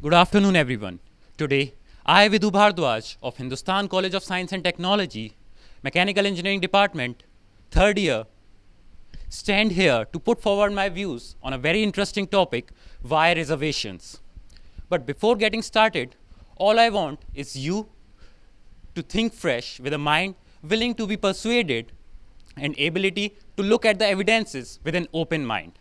Good afternoon, everyone. Today, I, Vidhu Bhardwaj of Hindustan College of Science and Technology, Mechanical Engineering Department, third year, stand here to put forward my views on a very interesting topic, why reservations. But before getting started, all I want is you to think fresh with a mind willing to be persuaded and ability to look at the evidences with an open mind.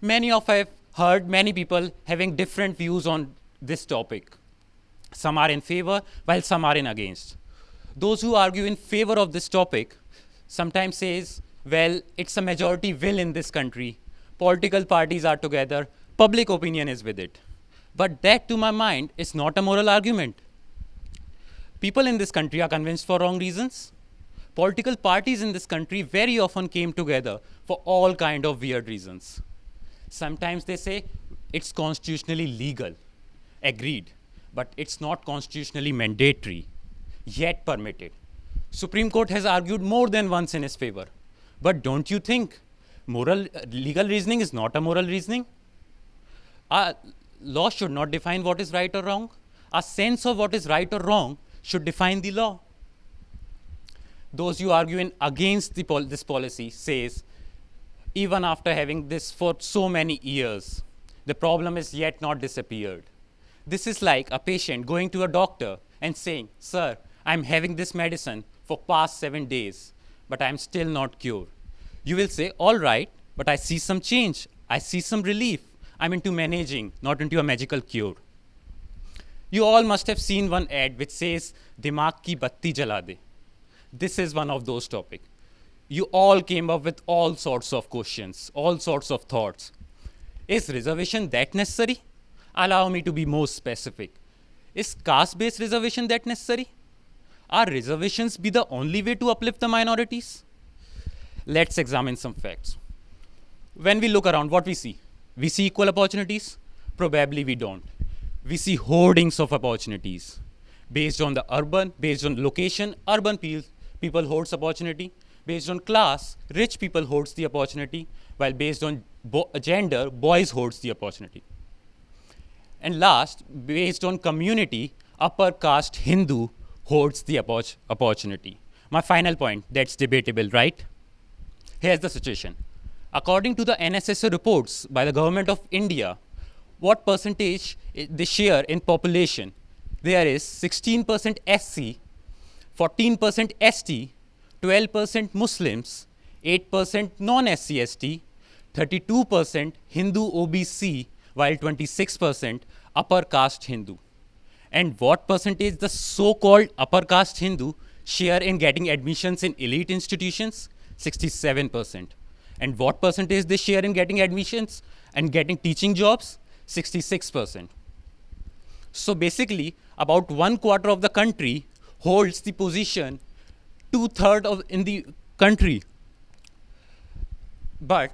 Many of us have heard many people having different views on this topic. Some are in favor while some are in against. Those who argue in favor of this topic sometimes says, well, it's a majority will in this country. Political parties are together. Public opinion is with it. But that, to my mind, is not a moral argument. People in this country are convinced for wrong reasons. Political parties in this country very often came together for all kind of weird reasons. Sometimes they say it's constitutionally legal, agreed, but it's not constitutionally mandatory, yet permitted. Supreme Court has argued more than once in his favor. But don't you think legal reasoning is not a moral reasoning? Our law should not define what is right or wrong. Our sense of what is right or wrong should define the law. Those who argue against this policy says, even after having this for so many years, the problem is yet not disappeared. This is like a patient going to a doctor and saying, sir, I'm having this medicine for past 7 days, but I'm still not cured. You will say, all right, but I see some change. I see some relief. I'm into managing, not into a magical cure. You all must have seen one ad which says, Dimag ki batti jala de. This is one of those topics. You all came up with all sorts of questions, all sorts of thoughts. Is reservation that necessary? Allow me to be more specific. Is caste-based reservation that necessary? Are reservations be the only way to uplift the minorities? Let's examine some facts. When we look around, what we see? We see equal opportunities? Probably we don't. We see hoardings of opportunities. Based on the urban, based on location, urban people hoards opportunity. Based on class, rich people hoards the opportunity, while based on gender, boys hoards the opportunity. And last, based on community, upper caste Hindu hoards the opportunity. My final point, that's debatable, right? Here's the situation. According to the NSSO reports by the government of India, what percentage they share in population? There is 16% SC, 14% ST, 12% Muslims, 8% non-SC/ST, 32% Hindu OBC, while 26% upper caste Hindu. And what percentage the so-called upper caste Hindu share in getting admissions in elite institutions? 67%. And what percentage they share in getting admissions and getting teaching jobs? 66%. So basically, about 1/4 of the country holds the position 2/3 in the country. But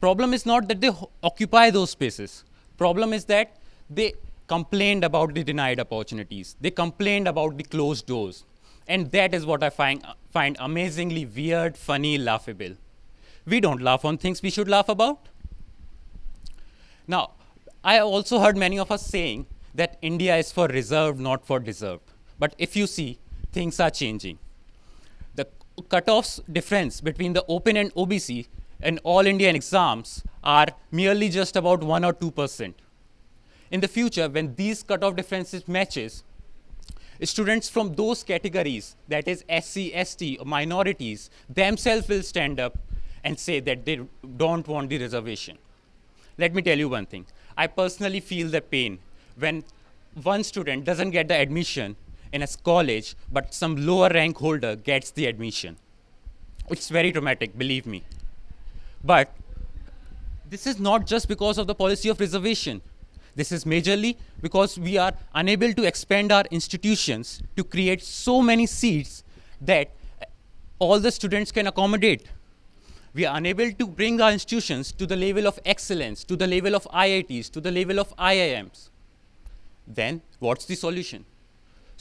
problem is not that they occupy those spaces. Problem is that they complained about the denied opportunities. They complained about the closed doors. And that is what I find amazingly weird, funny, laughable. We don't laugh on things we should laugh about. Now, I also heard many of us saying that India is for reserved, not for deserved. But if you see, things are changing. The cutoffs difference between the open and OBC and all Indian exams are merely just about 1 or 2%. In the future, when these cutoff differences matches, students from those categories, that is SC, ST, or minorities, themselves will stand up and say that they don't want the reservation. Let me tell you one thing. I personally feel the pain when one student doesn't get the admission in a college, but some lower rank holder gets the admission. It's very traumatic, believe me. But this is not just because of the policy of reservation. This is majorly because we are unable to expand our institutions to create so many seats that all the students can accommodate. We are unable to bring our institutions to the level of excellence, to the level of IITs, to the level of IIMs. Then what's the solution?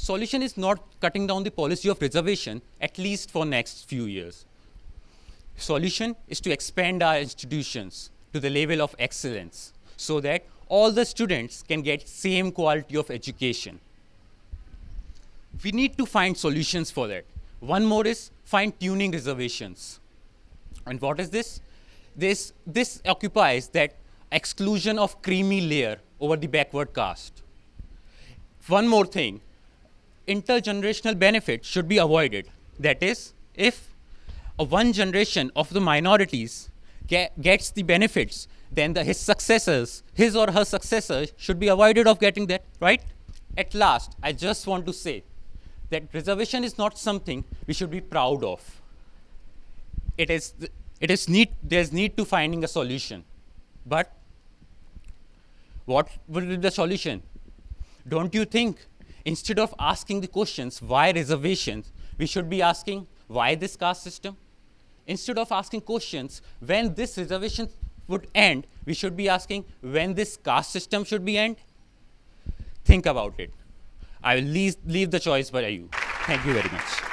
Solution is not cutting down the policy of reservation, at least for next few years. Solution is to expand our institutions to the level of excellence so that all the students can get same quality of education. We need to find solutions for that. One more is fine-tuning reservations. And what is this? This occupies that exclusion of creamy layer over the backward caste. One more thing, intergenerational benefit should be avoided. That is, if one generation of the minorities gets the benefits, then his or her successors should be avoided of getting that, right? At last, I just want to say that reservation is not something we should be proud of. There's need to finding a solution. But what will be the solution? Don't you think instead of asking the questions why reservations, we should be asking why this caste system? Instead of asking questions when this reservation would end, we should be asking when this caste system should be end. Think about it. I will leave the choice by you. Thank you very much.